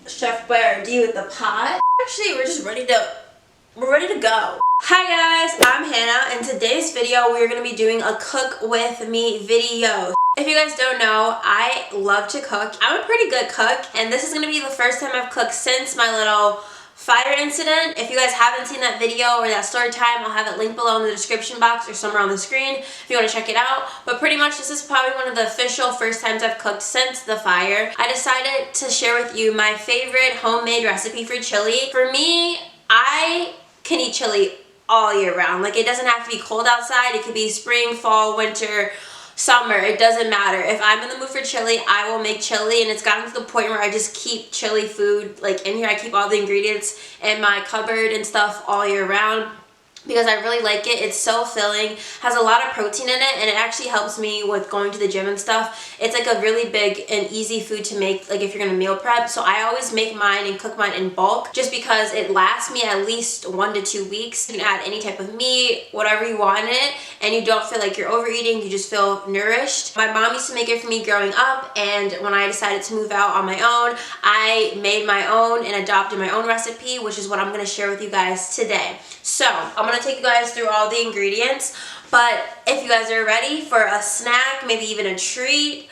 Chef Boyardee with the pot. Actually, we're ready to go. Hi guys, I'm Hannah. In today's video, we're going to be doing a cook with me video. If you guys don't know, I love to cook. I'm a pretty good cook, and this is going to be the first time I've cooked since my little fire incident. If you guys haven't seen that video or that story time, I'll have it linked below in the description box or somewhere on the screen if you want to check it out. But pretty much this is probably one of the official first times I've cooked since the fire. I decided to share with you my favorite homemade recipe for chili. For me, I can eat chili all year round. Like, it doesn't have to be cold outside. It could be spring, fall, winter, summer. It doesn't matter. If I'm in the mood for chili, I will make chili, and it's gotten to the point where I just keep chili food like in here. I keep all the ingredients in my cupboard and stuff all year round because I really like it. It's so filling, has a lot of protein in it, and it actually helps me with going to the gym and stuff. It's like a really big and easy food to make, like if you're gonna meal prep. So I always make mine and cook mine in bulk just because it lasts me at least 1 to 2 weeks. You can add any type of meat, whatever you want in it, and you don't feel like you're overeating. You just feel nourished. My mom used to make it for me growing up, and when I decided to move out on my own, I made my own and adopted my own recipe, which is what I'm gonna share with you guys today. So I'm gonna take you guys through all the ingredients, but if you guys are ready for a snack, maybe even a treat,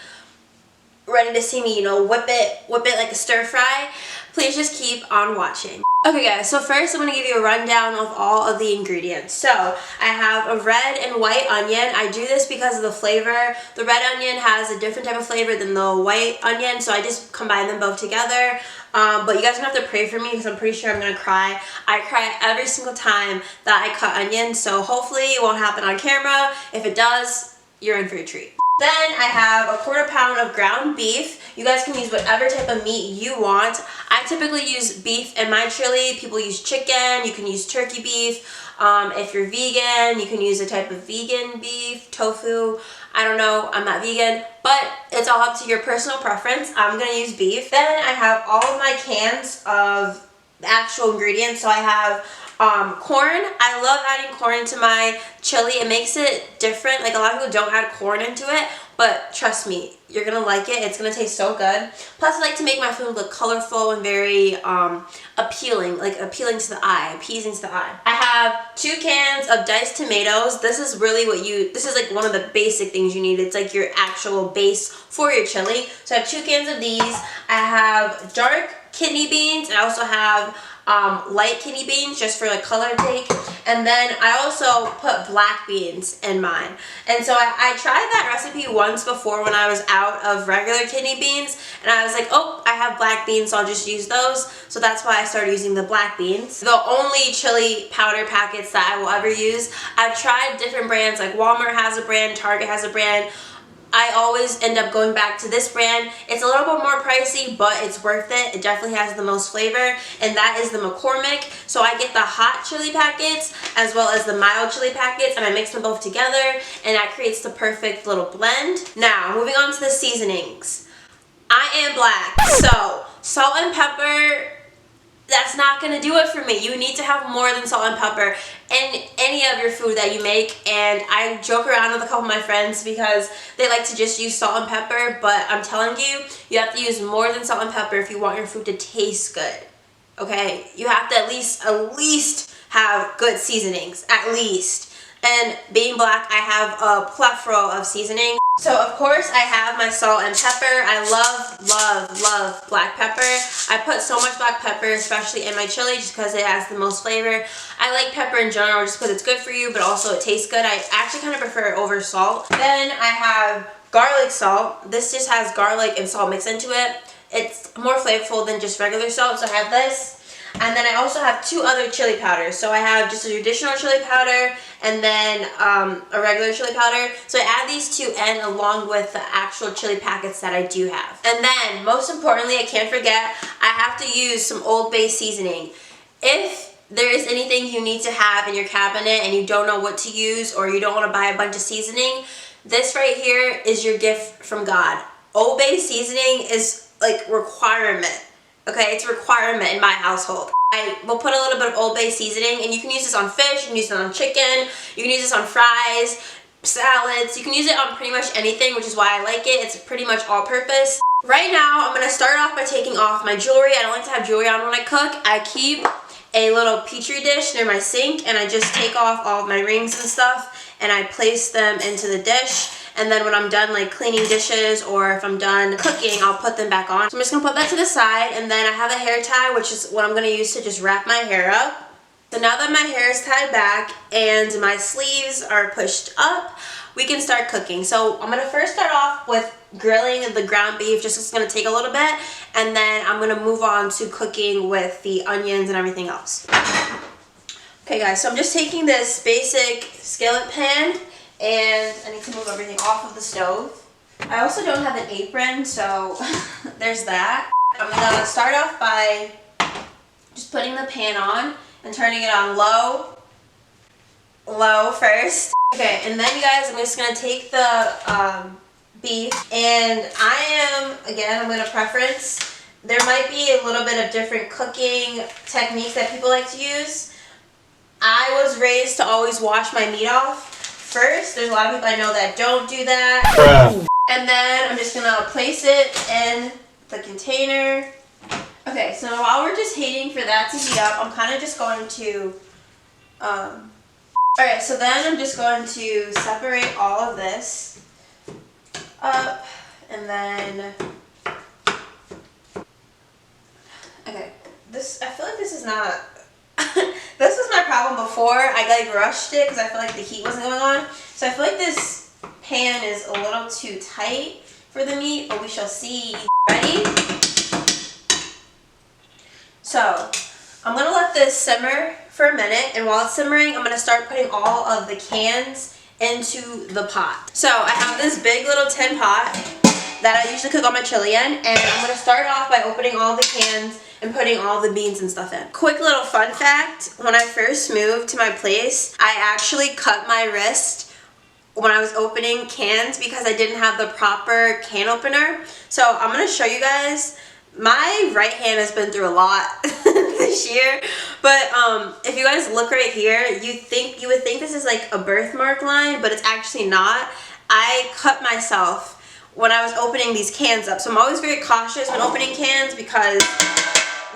ready to see me, you know, whip it like a stir fry, please just keep on watching. Okay guys, so first I'm going to give you a rundown of all of the ingredients. So I have a red and white onion. I do this because of the flavor. The red onion has a different type of flavor than the white onion, so I just combine them both together. But you guys don't have to pray for me because I'm pretty sure I'm going to cry. I cry every single time that I cut onions, so hopefully it won't happen on camera. If it does, you're in for a treat. Then I have a 1/4 pound of ground beef. You guys can use whatever type of meat you want. I typically use beef in my chili. People use chicken. You can use turkey beef. If you're vegan, you can use a type of vegan beef, tofu. I don't know, I'm not vegan, but it's all up to your personal preference. I'm gonna use beef. Then I have all of my cans of the actual ingredients. So I have corn. I love adding corn into my chili. It makes it different. Like, a lot of people don't add corn into it, but trust me, you're gonna like it. It's gonna taste so good. Plus, I like to make my food look colorful and very appealing, like appealing to the eye, appeasing to the eye. I have 2 cans of diced tomatoes. This is really this is like one of the basic things you need. It's like your actual base for your chili. So I have 2 cans of these. I have dark kidney beans. I also have light kidney beans just for like color take, and then I also put black beans in mine. And so I tried that recipe once before when I was out of regular kidney beans, and I was like, oh, I have black beans, so I'll just use those. So that's why I started using the black beans. The only chili powder packets that I will ever use, I've tried different brands, like Walmart has a brand, Target has a brand. I always end up going back to this brand. It's a little bit more pricey, but it's worth it. It definitely has the most flavor, and that is the McCormick. So I get the hot chili packets as well as the mild chili packets, and I mix them both together, and that creates the perfect little blend. Now, moving on to the seasonings. I am black, so salt and pepper, that's not gonna do it for me. You need to have more than salt and pepper in any of your food that you make. And I joke around with a couple of my friends because they like to just use salt and pepper, but I'm telling you, you have to use more than salt and pepper if you want your food to taste good. Okay, you have to at least have good seasonings, at least. And being black, I have a plethora of seasoning. So of course I have my salt and pepper. I love black pepper. I put so much black pepper, especially in my chili, just because it has the most flavor. I like pepper in general just because it's good for you, but also it tastes good. I actually kind of prefer it over salt. Then I have garlic salt. This just has garlic and salt mixed into it. It's more flavorful than just regular salt, so I have this. And then I also have 2 other chili powders. So I have just a traditional chili powder and then a regular chili powder. So I add these 2 in along with the actual chili packets that I do have. And then, most importantly, I can't forget, I have to use some Old Bay seasoning. If there is anything you need to have in your cabinet and you don't know what to use, or you don't want to buy a bunch of seasoning, this right here is your gift from God. Old Bay seasoning is like requirement. Okay, it's a requirement in my household. I will put a little bit of Old Bay seasoning, and you can use this on fish, you can use it on chicken, you can use this on fries, salads. You can use it on pretty much anything, which is why I like it. It's pretty much all-purpose. Right now, I'm going to start off by taking off my jewelry. I don't like to have jewelry on when I cook. I keep a little petri dish near my sink, and I just take off all of my rings and stuff, and I place them into the dish. And then when I'm done like cleaning dishes, or if I'm done cooking, I'll put them back on. So I'm just going to put that to the side, and then I have a hair tie, which is what I'm going to use to just wrap my hair up. So now that my hair is tied back and my sleeves are pushed up, we can start cooking. So I'm going to first start off with grilling the ground beef, just it's going to take a little bit, and then I'm going to move on to cooking with the onions and everything else. Okay guys, so I'm just taking this basic skillet pan, and I need to move everything off of the stove. I also don't have an apron, so there's that. I'm going to start off by just putting the pan on and turning it on low first. Okay, and then you guys, I'm just going to take the beef, and I'm going to preference, there might be a little bit of different cooking techniques that people like to use. I was raised to always wash my meat off first. There's a lot of people I know that don't do that. And then I'm just going to place it in the container. Okay, so while we're just waiting for that to heat up, I'm kind of just going to, alright, so then I'm just going to separate all of this up, and then, okay, I feel like this is not, this was my problem before. I like rushed it because I feel like the heat wasn't going on. So I feel like this pan is a little too tight for the meat, but we shall see. Ready? So I'm going to let this simmer for a minute, and while it's simmering, I'm going to start putting all of the cans into the pot. So I have this big little tin pot that I usually cook all my chili in, and I'm going to start off by opening all the cans and putting all the beans and stuff in. Quick little fun fact, when I first moved to my place, I actually cut my wrist when I was opening cans because I didn't have the proper can opener. So I'm going to show you guys. My right hand has been through a lot this year, but if you guys look right here, you would think this is like a birthmark line, but it's actually not. I cut myself when I was opening these cans up, so I'm always very cautious when opening cans because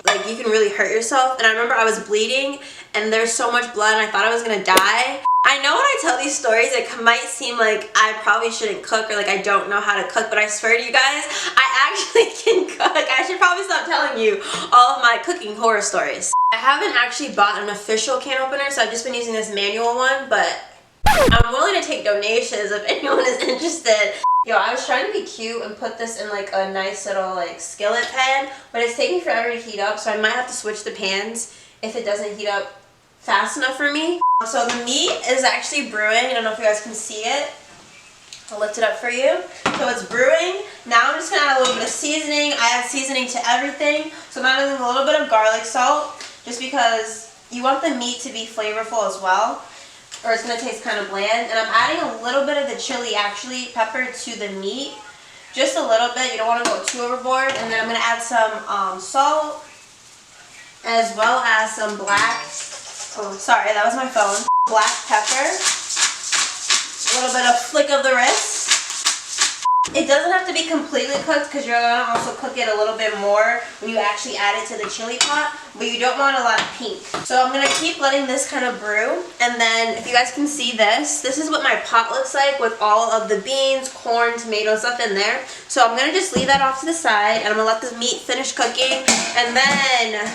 like you can really hurt yourself. And I remember I was bleeding and there's so much blood and I thought I was gonna die. I know when I tell these stories it might seem like I probably shouldn't cook or like I don't know how to cook, but I swear to you guys, I actually can cook. I should probably stop telling you all of my cooking horror stories. I haven't actually bought an official can opener, so I've just been using this manual one, but I'm willing to take donations if anyone is interested. Yo, I was trying to be cute and put this in like a nice little like skillet pan, but it's taking forever to heat up, so I might have to switch the pans if it doesn't heat up fast enough for me. So the meat is actually brewing. I don't know if you guys can see it. I'll lift it up for you. So it's brewing. Now I'm just going to add a little bit of seasoning. I add seasoning to everything. So I'm adding a little bit of garlic salt just because you want the meat to be flavorful as well, or it's going to taste kind of bland. And I'm adding a little bit of the chili, actually, pepper to the meat. Just a little bit. You don't want to go too overboard. And then I'm going to add some salt as well as some black, oh sorry, that was my phone, black pepper, a little bit of flick of the wrist. It doesn't have to be completely cooked because you're going to also cook it a little bit more when you actually add it to the chili pot, but you don't want a lot of pink. So I'm going to keep letting this kind of brew, and then if you guys can see this is what my pot looks like with all of the beans, corn, tomato, stuff in there. So I'm going to just leave that off to the side, and I'm going to let the meat finish cooking, and then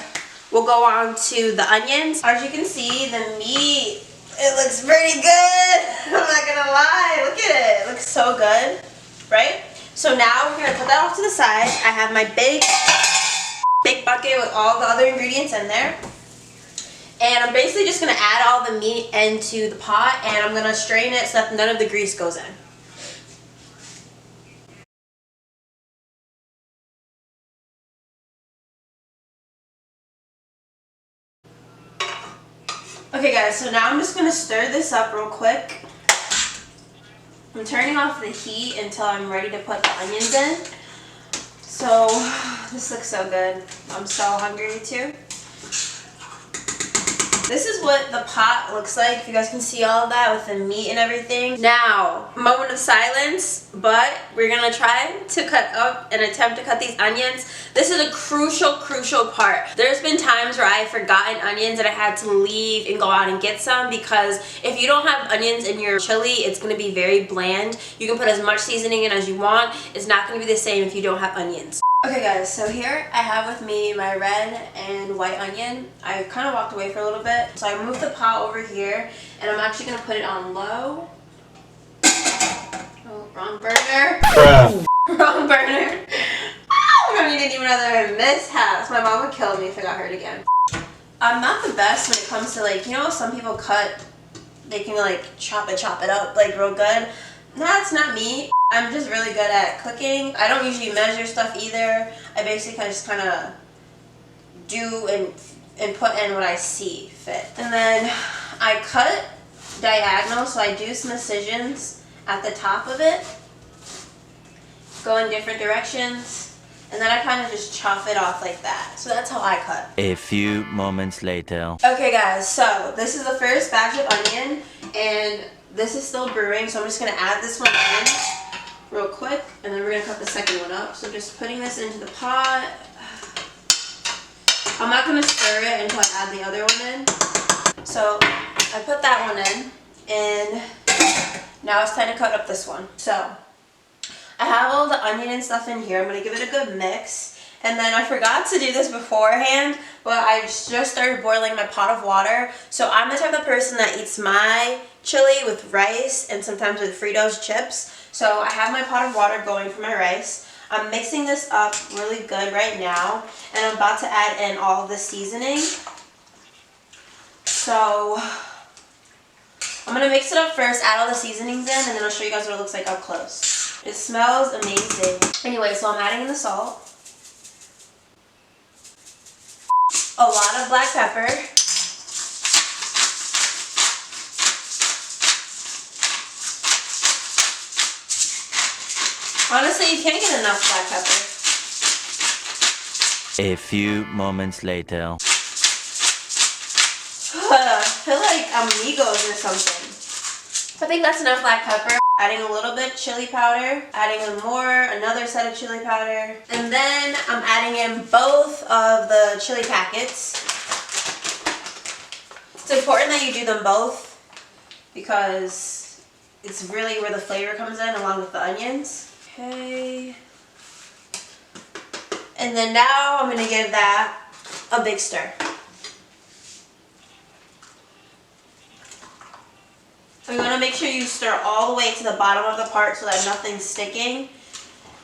we'll go on to the onions. As you can see, the meat, it looks pretty good. I'm not gonna lie, look at it. It looks so good, right? So now we're gonna put that off to the side. I have my big bucket with all the other ingredients in there. And I'm basically just gonna add all the meat into the pot, and I'm gonna strain it so that none of the grease goes in. Okay guys, so now I'm just going to stir this up real quick. I'm turning off the heat until I'm ready to put the onions in. So, this looks so good. I'm so hungry too. This is what the pot looks like, if you guys can see all of that with the meat and everything. Now, moment of silence, but we're gonna try to cut up and attempt to cut these onions. This is a crucial part. There's been times where I've forgotten onions and I had to leave and go out and get some, because if you don't have onions in your chili, it's gonna be very bland. You can put as much seasoning in as you want. It's not gonna be the same if you don't have onions. Okay guys, so here I have with me my red and white onion. I kind of walked away for a little bit, so I moved the pot over here, and I'm actually going to put it on low. Oh, wrong burner. Wrong burner. Oh, I don't need any other mishaps. My mom would kill me if I got hurt again. I'm not the best when it comes to, like, you know, some people cut, they can like chop it up like real good. That's not me. I'm just really good at cooking. I don't usually measure stuff either. I basically just kind of do and put in what I see fit. And then I cut diagonal, so I do some incisions at the top of it, go in different directions, and then I kind of just chop it off like that. So that's how I cut. A few moments later. Okay guys, so this is the first batch of onion, and this is still brewing, so I'm just going to add this one in real quick, and then we're going to cut the second one up. So just putting this into the pot. I'm not going to stir it until I add the other one in. So I put that one in, and now it's time to cut up this one. So I have all the onion and stuff in here. I'm going to give it a good mix. And then I forgot to do this beforehand, but I just started boiling my pot of water. So I'm the type of person that eats my chili with rice and sometimes with Fritos chips. So I have my pot of water going for my rice. I'm mixing this up really good right now, and I'm about to add in all of the seasoning. So I'm going to mix it up first, add all the seasonings in, and then I'll show you guys what it looks like up close. It smells amazing. Anyway, so I'm adding in the salt. A lot of black pepper. Honestly, you can't get enough black pepper. A few moments later. I feel like amigos or something. I think that's enough black pepper. Adding a little bit chili powder, adding in more, another set of chili powder, and then I'm adding in both of the chili packets. It's important that you do them both because it's really where the flavor comes in along with the onions. Okay. And then now I'm going to give that a big stir. So you want to make sure you stir all the way to the bottom of the part so that nothing's sticking,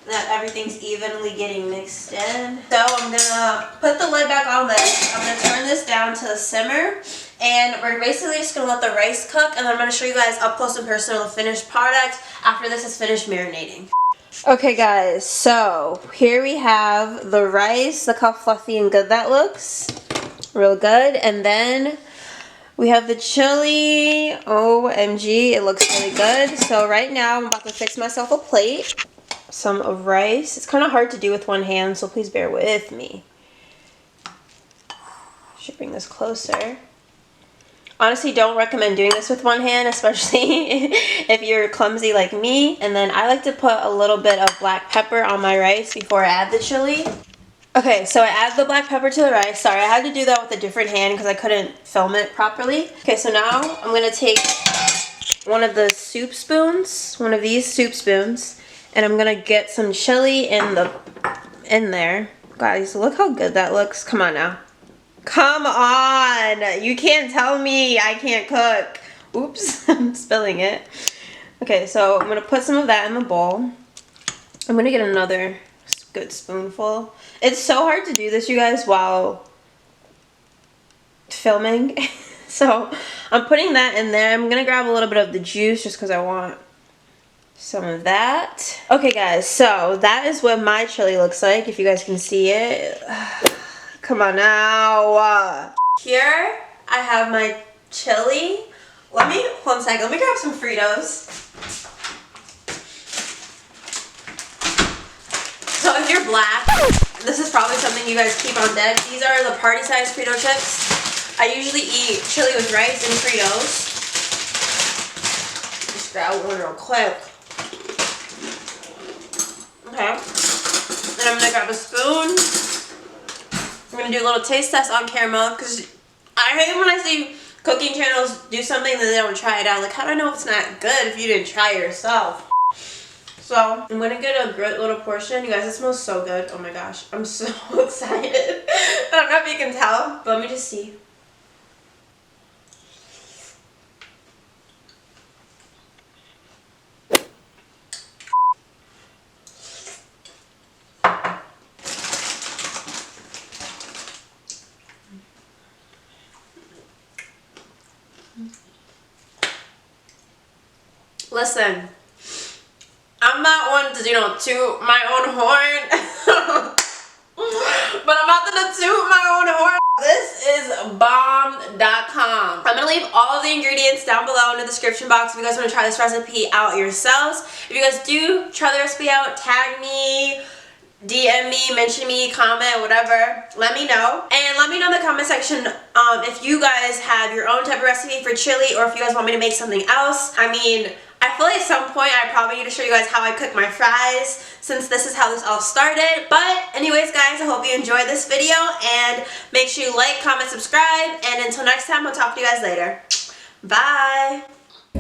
that everything's evenly getting mixed in. So I'm going to put the lid back on this. I'm going to turn this down to a simmer, and we're basically just going to let the rice cook, and then I'm going to show you guys up close and personal the finished product after this is finished marinating. Okay guys, so here we have the rice. Look how fluffy and good that looks. Real good. And then we have the chili. OMG, it looks really good. So right now I'm about to fix myself a plate. Some of rice. It's kind of hard to do with one hand, so please bear with me. Should bring this closer. Honestly, don't recommend doing this with one hand, especially if you're clumsy like me. And then I like to put a little bit of black pepper on my rice before I add the chili. Okay, so I add the black pepper to the rice. Sorry, I had to do that with a different hand because I couldn't film it properly. Okay, so now I'm going to take one of the soup spoons, one of these soup spoons, and I'm going to get some chili in there. Guys, look how good that looks. Come on now. Come on! You can't tell me I can't cook. Oops, I'm spilling it. Okay, so I'm going to put some of that in the bowl. I'm going to get another good spoonful. It's so hard to do this, you guys, while filming. So I'm putting that in there. I'm going to grab a little bit of the juice just because I want some of that. Okay, guys, so that is what my chili looks like, if you guys can see it. Come on now. Here I have my chili. Hold on a second. Let me grab some Fritos. So if you're black, this is probably something you guys keep on deck. These are the party size Frito chips. I usually eat chili with rice and Fritos. Just grab one real quick. Okay. Then I'm gonna grab a spoon. I'm gonna do a little taste test on camera because I hate when I see cooking channels do something that they don't try it out. Like, how do I know if it's not good if you didn't try it yourself? So I'm gonna get a great little portion. You guys, it smells so good. Oh my gosh, I'm so excited. I don't know if you can tell, but let me just see. Listen, I'm not one to, toot my own horn, but I'm about to toot my own horn. This is bomb.com. I'm gonna leave all of the ingredients down below in the description box if you guys want to try this recipe out yourselves. If you guys do try the recipe out, tag me, DM me, mention me, comment, whatever. Let me know. And let me know in the comment section if you guys have your own type of recipe for chili or if you guys want me to make something else. I mean, I feel like at some point I probably need to show you guys how I cook my fries since this is how this all started. But anyways, guys, I hope you enjoyed this video and make sure you like, comment, subscribe. And until next time, I'll talk to you guys later. Bye.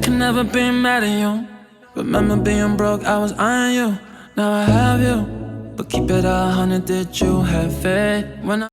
Can never be mad at you. Remember being broke, I was eyeing you. Now I have you. But keep it 100, did you have faith when I